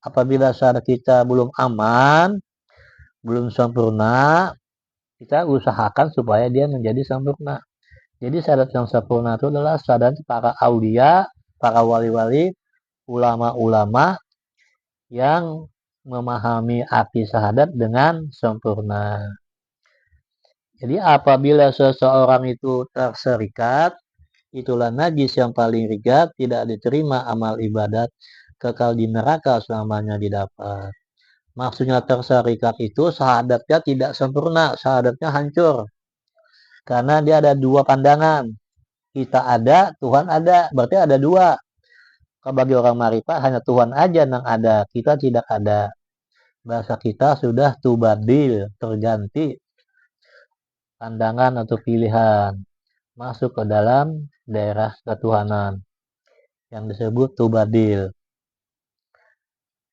apabila syahadat kita belum aman, belum sempurna, kita usahakan supaya dia menjadi sempurna. Jadi syahadat yang sempurna itu adalah syahadat para aulia, para wali-wali, ulama-ulama yang memahami arti syahadat dengan sempurna. Jadi apabila seseorang itu terserikat, itulah najis yang paling ringan, tidak diterima amal ibadat, kekal di neraka selamanya didapat. Maksudnya terserikat itu syahadatnya tidak sempurna, syahadatnya hancur. Karena dia ada dua pandangan. Kita ada, Tuhan ada, berarti ada dua. Kalau bagi orang marifat hanya Tuhan aja yang ada, kita tidak ada. Bahasa kita sudah tubadil, terganti pandangan atau pilihan masuk ke dalam daerah ketuhanan yang disebut tubadil.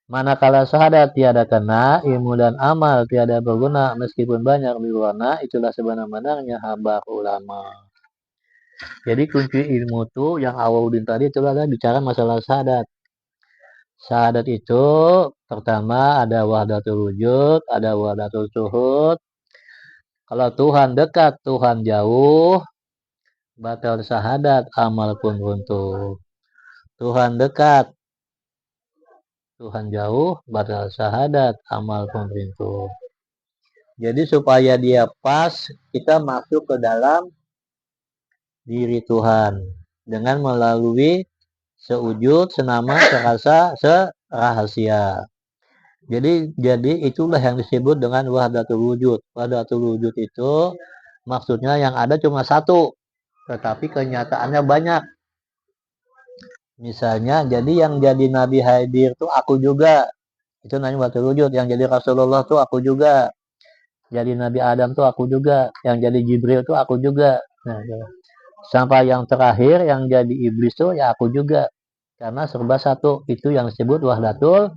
Manakala syahadat tiada kena, ilmu dan amal tiada berguna meskipun banyak berwarna, itulah sebenar-benarnya habar ulama. Jadi kunci ilmu itu yang Awaludin tadi itu adalah bicara masalah syahadat. Syahadat itu pertama ada wahdatul wujud, ada wahdatul syuhud. Kalau Tuhan dekat, Tuhan jauh, batal syahadat, amal pun runtuh. Tuhan dekat, Tuhan jauh, batal syahadat, amal pun runtuh. Jadi supaya dia pas, kita masuk ke dalam diri Tuhan dengan melalui seujud, senama, serasa, serahasia. Jadi itulah yang disebut dengan wahdatul wujud. Wahdatul wujud itu maksudnya yang ada cuma satu, tetapi kenyataannya banyak. Misalnya, jadi yang jadi Nabi Khidir itu aku juga. Itu namanya wahdatul wujud. Yang jadi Rasulullah itu aku juga. Jadi Nabi Adam itu aku juga. Yang jadi Jibril itu aku juga. Nah, sampai yang terakhir yang jadi iblis itu ya aku juga. Karena serba satu. Itu yang disebut wahdatul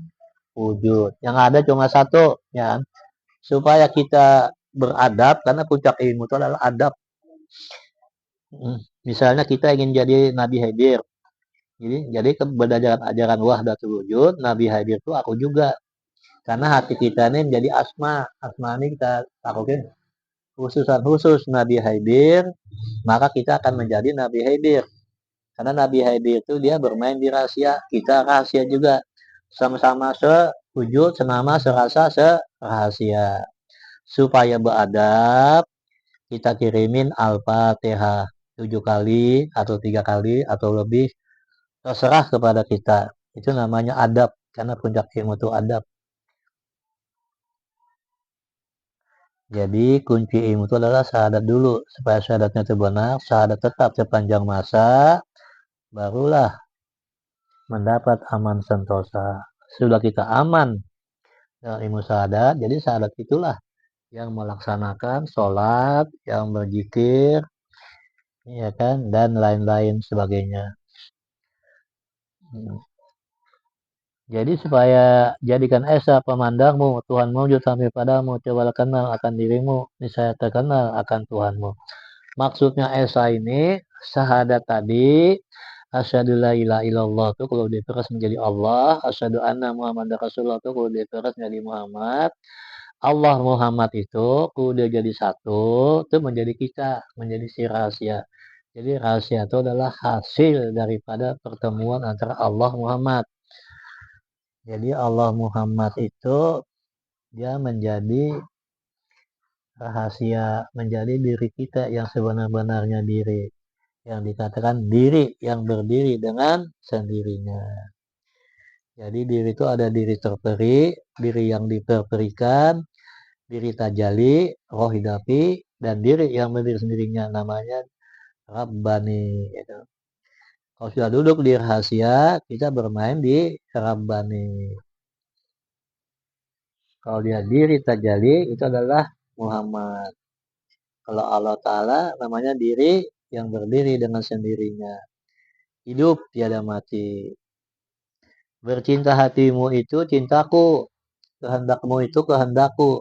wujud. Yang ada cuma satu, ya. Supaya kita beradab, karena puncak ilmu itu adalah adab. Misalnya kita ingin jadi Nabi Khidir. Jadi berdasarkan ajaran wahdatul wujud, Nabi Khidir itu aku juga. Karena hati kita ini menjadi asma. Asma ini kita taruhin khususan khusus Nabi Khidir, maka kita akan menjadi Nabi Khidir. Karena Nabi Khidir itu dia bermain di rahasia, kita rahasia juga. Sama-sama sewujud, senama, serasa, serahasia. Supaya beradab, kita kirimin Al-Fatihah 7 kali atau 3 kali atau lebih, terserah kepada kita. Itu namanya adab, karena puncak ilmu itu adab. Jadi kunci ilmu itu adalah syahadat dulu. Supaya syahadatnya itu benar, syahadat tetap sepanjang masa, barulah mendapat aman sentosa. Sudah kita aman dengan ilmu syahadat, jadi syahadat itulah yang melaksanakan sholat, yang berzikir, ya kan, dan lain-lain sebagainya. Jadi supaya jadikan esa pemandangmu, Tuhan wujud sampai padamu, cobalah kenal akan dirimu, niscaya terkenal akan Tuhanmu. Maksudnya esa ini, syahadat tadi, asyhadu la ilaha illallah itu kalau diperas menjadi Allah, asyhadu anna Muhammad Rasulullah itu kalau diperas menjadi Muhammad, Allah Muhammad itu kalau dia jadi satu, itu menjadi kita, menjadi si rahasia. Jadi rahasia itu adalah hasil daripada pertemuan antara Allah Muhammad. Jadi Allah Muhammad itu dia menjadi rahasia, menjadi diri kita yang sebenar-benarnya diri. Yang dikatakan diri yang berdiri dengan sendirinya. Jadi diri itu ada diri terperi, diri yang diperperikan, diri tajali, roh hidapi, dan diri yang berdiri sendirinya namanya Rabbani. Gitu. Kalau sudah duduk di rahasia, kita bermain di Rabbani. Kalau dia diri tajali, itu adalah Muhammad. Kalau Allah Ta'ala namanya diri yang berdiri dengan sendirinya. Hidup tiada mati. Bercinta hatimu itu cintaku. Kehendakmu itu kehendakku.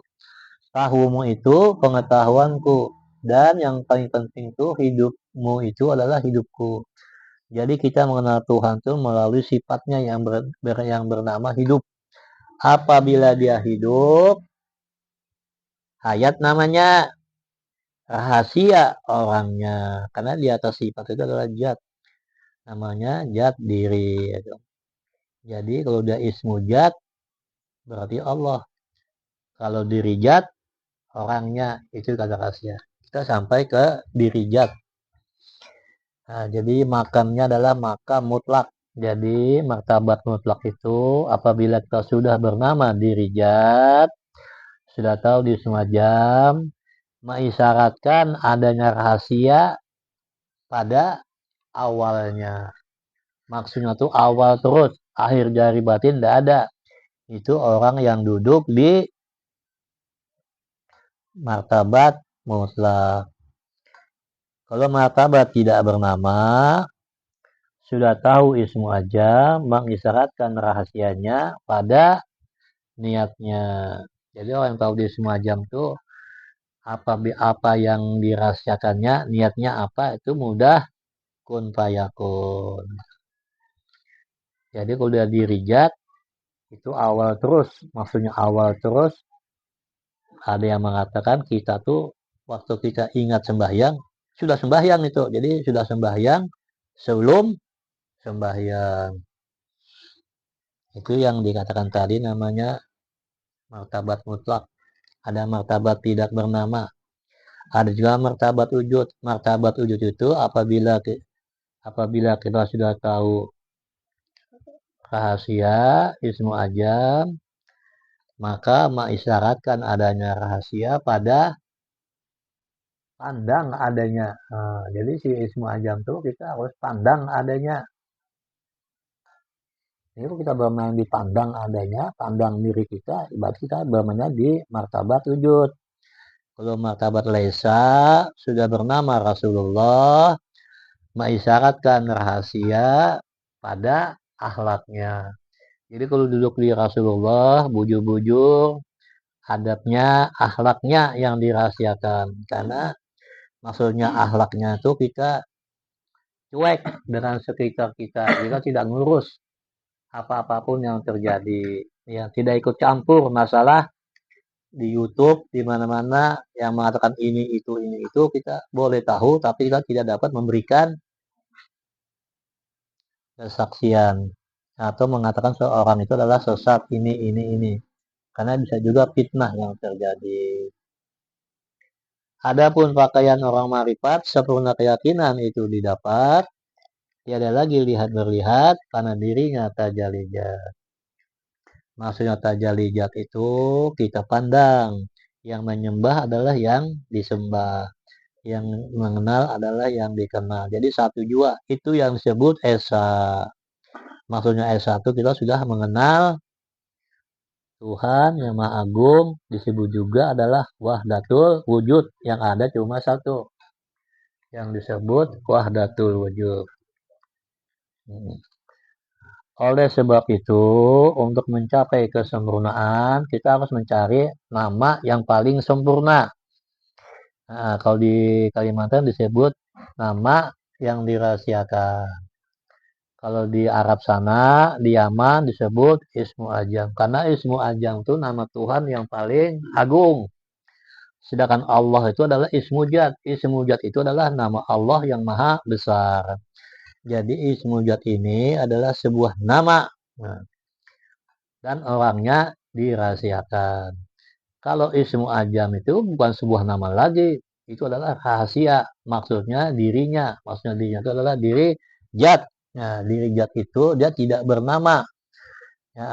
Tahumu itu pengetahuanku. Dan yang paling penting itu hidupmu itu adalah hidupku. Jadi kita mengenal Tuhan itu melalui sifatnya yang bernama hidup. Apabila dia hidup, hayat namanya, rahasia orangnya. Karena di atas sifat itu adalah zat. Namanya zat diri. Jadi kalau dia ismu zat, berarti Allah. Kalau diri zat, orangnya. Itu kata rahasia. Kita sampai ke diri zat. Nah, jadi makamnya adalah makam mutlak. Jadi martabat mutlak itu apabila kita sudah bernama diri zat, sudah tahu di semua jam, mengisyaratkan adanya rahasia pada awalnya. Maksudnya tuh awal terus, akhir dari batin tidak ada. Itu orang yang duduk di martabat mutlak. Kalau martabat tidak bernama, sudah tahu ismu aja, mengisyaratkan rahasianya pada niatnya. Jadi orang yang tahu di semua jam tuh apa yang dirahasiakannya, niatnya apa, itu mudah kun fayakun. Jadi kalau dia dirijat, itu awal terus. Maksudnya awal terus. Ada yang mengatakan kita tuh waktu kita ingat sembahyang, sudah sembahyang itu. Jadi sudah sembahyang sebelum sembahyang. Itu yang dikatakan tadi namanya martabat mutlak. Ada martabat tidak bernama. Ada juga martabat wujud. Martabat wujud itu apabila kita sudah tahu rahasia, ismu ajam, maka mengisyaratkan adanya rahasia pada pandang adanya. Nah, jadi si ismu ajam tuh kita harus pandang adanya. Ini kalau kita bermain di pandang adanya, pandang diri kita, berarti kita bermainnya di martabat wujud. Kalau martabat Laisa sudah bernama Rasulullah, mengisyaratkan rahasia pada akhlaknya. Jadi kalau duduk di Rasulullah, bujur-bujur, adabnya, akhlaknya yang dirahasiakan. Karena maksudnya akhlaknya itu kita cuek dengan sekitar kita. Kita tidak ngurus apa-apapun yang terjadi. Ya, tidak ikut campur masalah di YouTube, di mana-mana yang mengatakan ini itu, kita boleh tahu, tapi kita tidak dapat memberikan kesaksian atau mengatakan seorang itu adalah sesat ini. Karena bisa juga fitnah yang terjadi. Adapun pakaian orang marifat, sempurna keyakinan itu didapat, tiada lagi lihat berlihat karena dirinya tajalijat. Maksudnya tajalijat itu kita pandang. Yang menyembah adalah yang disembah. Yang mengenal adalah yang dikenal. Jadi satu jua itu yang disebut esa. Maksudnya esa itu kita sudah mengenal Tuhan yang Maha Agung, disebut juga adalah wahdatul wujud, yang ada cuma satu, yang disebut wahdatul wujud. Oleh sebab itu, untuk mencapai kesempurnaan, kita harus mencari nama yang paling sempurna. Nah, kalau di Kalimantan disebut nama yang dirahasiakan. Kalau di Arab sana, di Yaman disebut Ismu Ajam. Karena Ismu Ajam itu nama Tuhan yang paling agung. Sedangkan Allah itu adalah Ismu Jat. Ismu Jat itu adalah nama Allah yang maha besar. Jadi Ismu Jat ini adalah sebuah nama. Nah, dan orangnya dirahasiakan. Kalau Ismu Ajam itu bukan sebuah nama lagi. Itu adalah rahasia. Maksudnya dirinya. Maksudnya dirinya itu adalah diri Jat. Nah, diri Jat itu dia tidak bernama. Ya,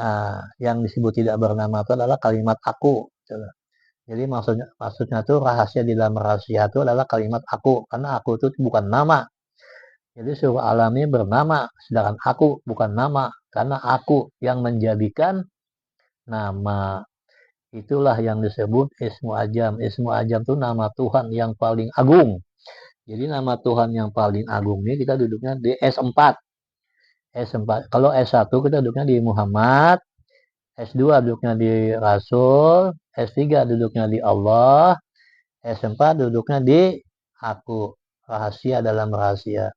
yang disebut tidak bernama itu adalah kalimat aku. Jadi maksudnya tuh rahasia di dalam rahasia itu adalah kalimat aku. Karena aku itu bukan nama. Jadi seluruh alamnya bernama. Sedangkan aku bukan nama. Karena aku yang menjadikan nama. Itulah yang disebut Ismu Ajam. Ismu Ajam itu nama Tuhan yang paling agung. Jadi nama Tuhan yang paling agung ini kita duduknya di S4. S4. Kalau S1 kita duduknya di Muhammad. S2 duduknya di Rasul. S3 duduknya di Allah. S4 duduknya di aku. Rahasia dalam rahasia.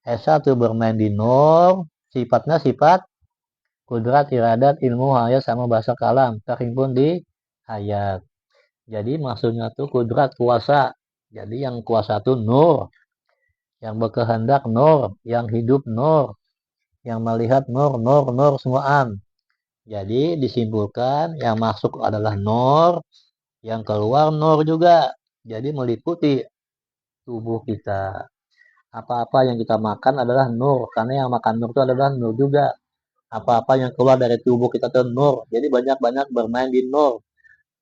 S1 bermain di Nur. Sifatnya sifat kudrat, iradat, ilmu, hayat, sama bahasa kalam terhimpun di hayat. Jadi maksudnya tuh kudrat, kuasa. Jadi yang kuasa tuh nur, yang berkehendak nur, yang hidup nur, yang melihat nur, nur, nur semuaan. Jadi disimpulkan yang masuk adalah nur, yang keluar nur juga. Jadi meliputi tubuh kita. Apa-apa yang kita makan adalah nur, karena yang makan nur itu adalah nur juga. Apa-apa yang keluar dari tubuh kita itu nur. Jadi banyak-banyak bermain di nur.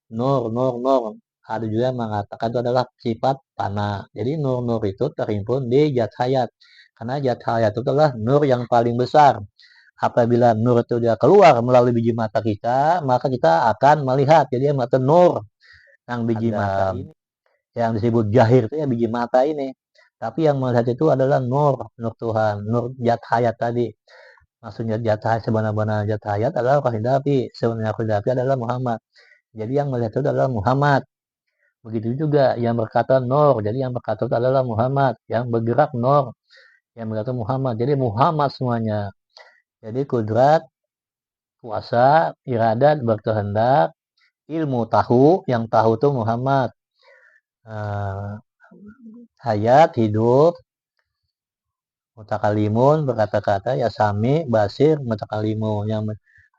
Nur, nur, nur. Ada juga yang mengatakan itu adalah sifat panah. Jadi nur-nur itu terhimpun di zat hayat. Karena zat hayat itu adalah nur yang paling besar. Apabila nur itu dia keluar melalui biji mata kita, maka kita akan melihat. Jadi yang mata nur, yang biji mata ini, yang disebut jahir itu ya biji mata ini. Tapi yang melihat itu adalah nur, nur Tuhan, nur zat hayat tadi. Maksudnya zat hayat, sebenar-benar zat hayat adalah Rohidapi. Sebenarnya Rohidapi adalah Muhammad. Jadi yang melihat itu adalah Muhammad. Begitu juga yang berkata nur. Jadi yang berkata itu adalah Muhammad. Yang bergerak nur. Yang berkata Muhammad. Jadi Muhammad semuanya. Jadi kudrat, kuasa, iradat, berkehendak, ilmu tahu. Yang tahu itu Muhammad. Uh, hayat, hidup, mutakalimun, berkata-kata, ya sami, basir, mutakalimun.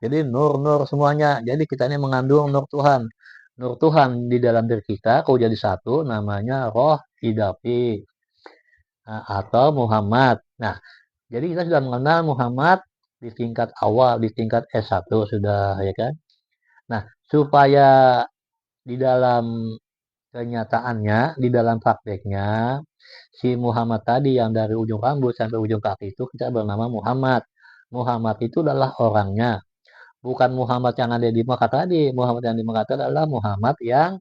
Jadi nur-nur semuanya. Jadi kita ini mengandung nur Tuhan. Nur Tuhan di dalam diri kita, kalau jadi satu, namanya roh hidapi. Atau Muhammad. Nah, jadi kita sudah mengenal Muhammad di tingkat awal, di tingkat S1 sudah, ya kan? Nah, supaya di dalam kenyataannya, di dalam prakteknya, si Muhammad tadi yang dari ujung rambut sampai ujung kaki itu kita bernama Muhammad. Muhammad itu adalah orangnya. Bukan Muhammad yang ada di Mekah tadi. Muhammad yang di Mekah adalah Muhammad yang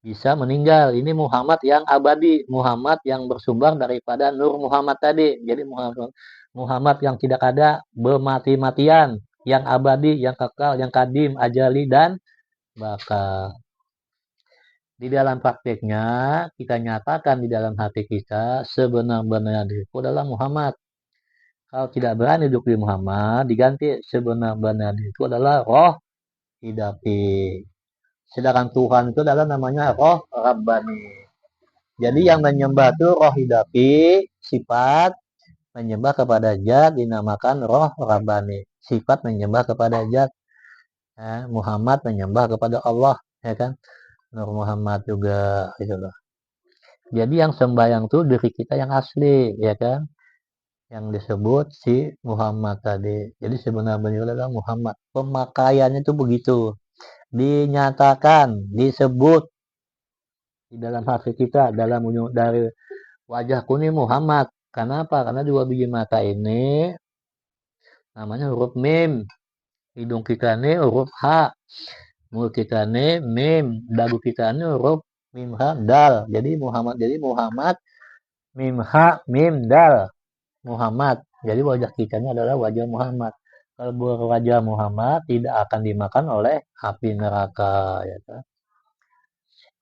bisa meninggal. Ini Muhammad yang abadi, Muhammad yang bersumber daripada Nur Muhammad tadi. Jadi Muhammad yang tidak ada bermati-matian, yang abadi, yang kekal, yang kadim, ajali dan bakal. Di dalam prakteknya kita nyatakan di dalam hati kita sebenar-benarnya diriku adalah Muhammad. Kalau tidak berani duduk di Muhammad, diganti sebenar-benarnya diriku adalah roh hidapi. Sedangkan Tuhan itu adalah namanya roh Rabbani. Jadi yang menyembah itu roh hidapi, sifat menyembah kepada zat dinamakan roh Rabbani. Sifat menyembah kepada zat. Muhammad menyembah kepada Allah, ya kan? Nur Muhammad juga gitu loh. Jadi yang sembahyang itu diri kita yang asli, ya kan? Yang disebut si Muhammad tadi. Jadi sebenarnya adalah Muhammad. Pemakaiannya itu begitu. Dinyatakan, disebut di dalam hati kita, dalam dari wajahku ini Muhammad. Kenapa? Karena dua biji mata ini namanya huruf mim. Hidung kita ini huruf H. Mulut kita ini mim. Dagu kita ini huruf mim H dal. Jadi Muhammad mim H mim dal. Muhammad. Jadi wajah kita ini adalah wajah Muhammad. Kalau berwajah Muhammad tidak akan dimakan oleh api neraka, ya kan?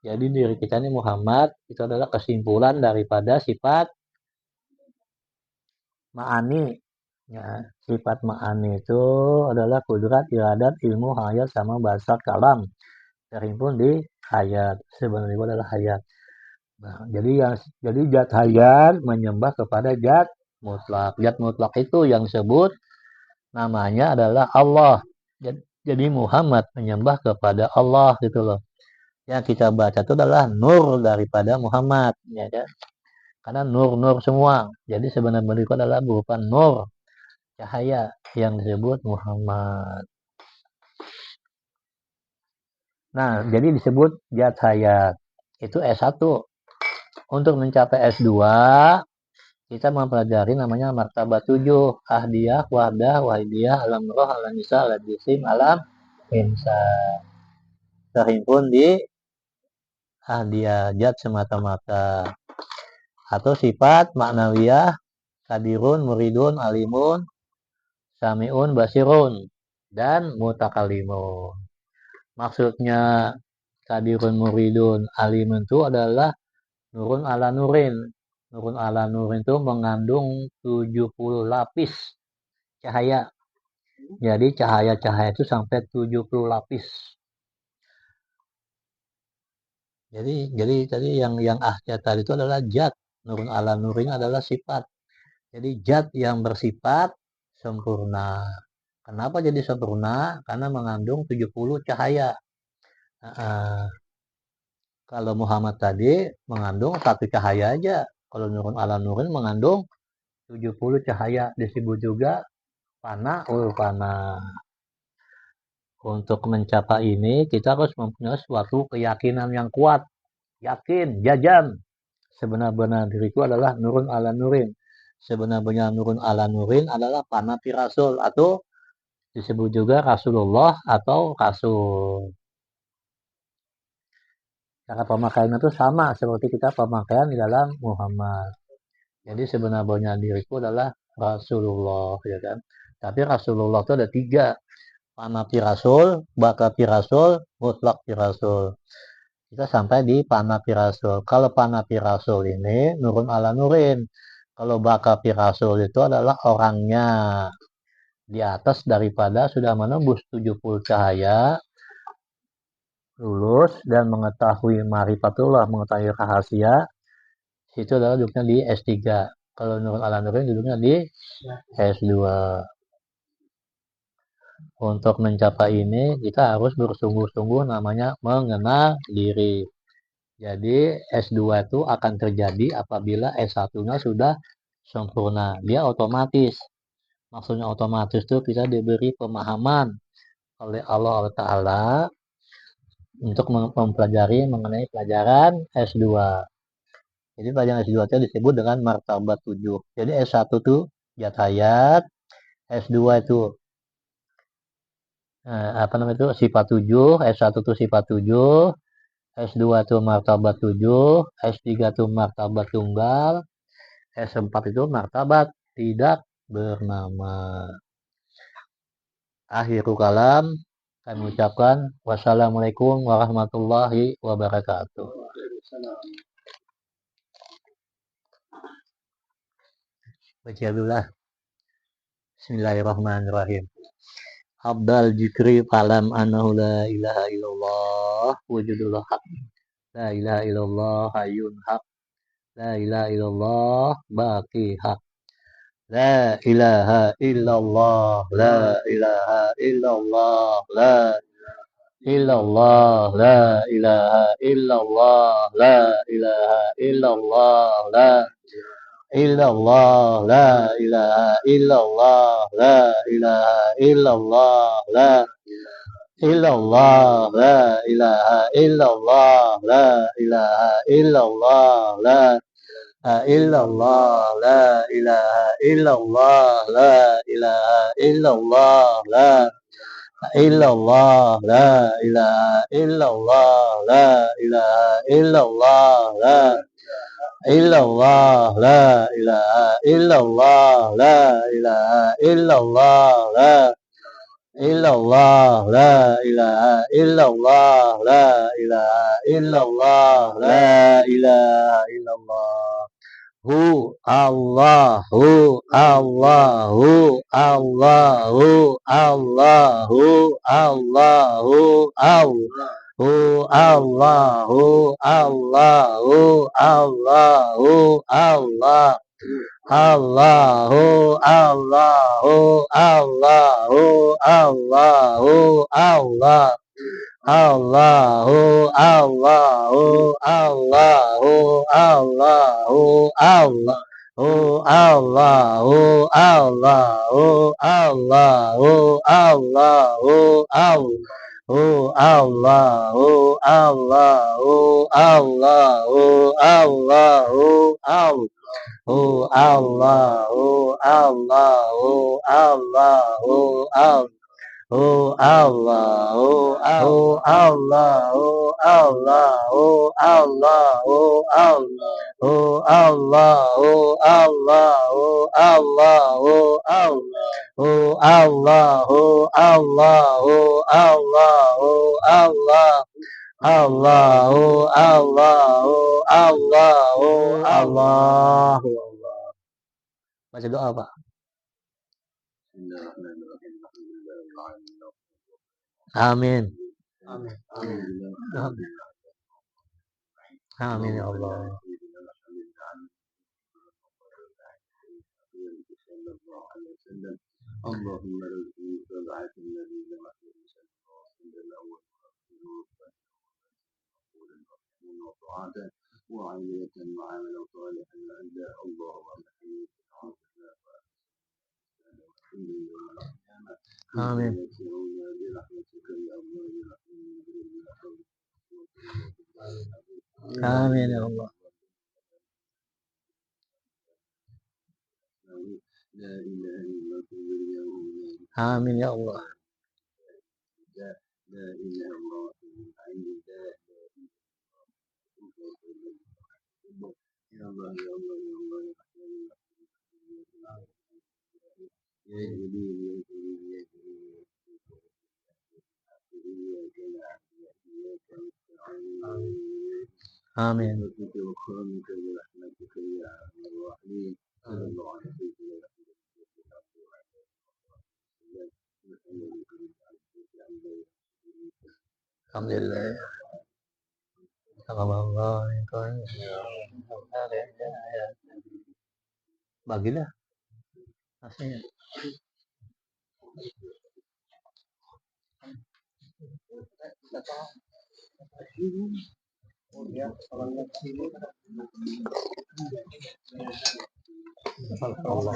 Jadi diri kita ini Muhammad itu adalah kesimpulan daripada sifat ma'ani. Ya, sifat ma'ani itu adalah kudrat, iradat, ilmu, hayat, sama bahasa kalam. Terhimpun di hayat. Sebenarnya itu adalah hayat. Nah, jadi zat hayat menyembah kepada zat mutlak. Zat mutlak itu yang disebut namanya adalah Allah. Jadi Muhammad menyembah kepada Allah gitu loh. Yang kita baca itu adalah nur daripada Muhammad, ya kan? Karena nur-nur semua. Jadi sebenarnya itu adalah berupa nur, cahaya yang disebut Muhammad. Nah, jadi disebut zat hayat. Itu S1. Untuk mencapai S2, kita mempelajari namanya martabat 7. Ahdiyah, wahdah, wahidiyah, alam roh, alam nisa, alam jisim, alam insan. Terhimpun di ahdiyah, zat semata-mata. Atau sifat maknawiyah, kadirun, muridun, alimun, samiun, basirun, dan mutakalimun. Maksudnya kadirun, muridun, alimun itu adalah nurun ala nurin. Nurun ala nurin itu mengandung 70 lapis cahaya. Jadi cahaya-cahaya itu sampai 70 lapis. Jadi tadi yang ahjat tadi itu adalah zat. Nurun ala nurin adalah sifat. Jadi zat yang bersifat sempurna. Kenapa jadi sempurna? Karena mengandung 70 cahaya. Nah, kalau Muhammad tadi mengandung satu cahaya aja. Kalau nurun ala nurin mengandung 70 cahaya. Disebut juga fana ul fana. Untuk mencapai ini kita harus mempunyai suatu keyakinan yang kuat. Yakin, jajan. Sebenar-benar diriku adalah nurun ala nurin. Sebenar-benar nurun ala nurin adalah panapi rasul atau disebut juga Rasulullah atau Rasul. Cara pemakaiannya itu sama seperti kita pemakaian di dalam Muhammad. Jadi sebenarnya diriku adalah Rasulullah, ya kan? Tapi Rasulullah itu ada tiga. Panapi Rasul, Bakapi Rasul, Mutlak Rasul. Kita sampai di Panapi Rasul. Kalau Panapi Rasul ini nurun ala nurin. Kalau Bakapi Rasul itu adalah orangnya. Di atas daripada sudah menembus 70 cahaya, lulus dan mengetahui marifatullah, mengetahui rahasia, itu adalah duduknya di S3. Kalau nurun ala nurin duduknya di S2. Untuk mencapai ini kita harus bersungguh-sungguh namanya mengenal diri. Jadi S2 itu akan terjadi apabila S1-nya sudah sempurna. Dia otomatis. Maksudnya otomatis itu kita diberi pemahaman oleh Allah Ta'ala untuk mempelajari mengenai pelajaran S2. Jadi pelajaran S2 itu disebut dengan martabat 7. Jadi S1 itu jatayat, S2 itu apa namanya itu sifat 7, S1 itu sifat 7, S2 itu martabat 7, S3 itu martabat tunggal, S4 itu martabat tidak bernama. Akhirul kalam, kami ucapkan wassalamualaikum warahmatullahi wabarakatuh. Baca dulu. Bismillahirrahmanirrahim. Abdal jikri falam annahu la ilaha illallah wujudul haq. La ilaha illallah hayyun haq. La ilaha illallah baqi haq. La ilaha illallah. La ilaha illallah. La illallah. La ilaha illallah. La ilaha illallah. La illallah. La ilaha illallah. La ilaha illallah. La illallah. La ilaha illallah. La ilaha illallah. La illallah. La ilaha illallah. La ilaha illallah. La illallah. La ilaha illallah. La ilaha illallah. La illallah. La ilaha illallah. La ilaha illallah. La illallah. La ilaha illallah. La ilaha illallah. La ilaha illallah. Hu Allahu Allahu Allahu Allahu Allahu Allahu Allahu Allahu Allahu Allah Allahu Allahu Allahu Allahu Allah Allahu Allahu Allahu Allahu Allahu Allahu Allahu Allahu Allahu Allahu Allahu Allahu Allahu Allahu Allahu Allahu Allahu Allahu Oh Allah, oh Allah, oh Allah, oh Allah, oh Allah, oh Allah, oh Allah, oh Allah, oh Allah, oh Allah, oh Allah, oh Allah, oh Allah. Allah, oh Allah, oh Allah, oh Allah, Allah. Baca doa Pak. Amin. Amin. Amin. Amin ya Allah. اللهم ارزقني متابعة النبي محمد صلى الله عليه وسلم الأول وطاعته وعينية وعملا صالحا عند الله ومحيي Amin. برحمتك يا الله Amin ya Allah. لا إله إلا الله Amin ya Allah. لا إله إلا الله يا الله يا الله يا الله يا جليل يا جليل يا جليل Amin. برحمتك وكرمك برحمتك يا أرحم الراحمين صلى الله عليه وسلم Alhamdulillah. Allah. Bagilah nasinya. Allah.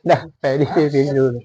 Dah, kayak di dulu.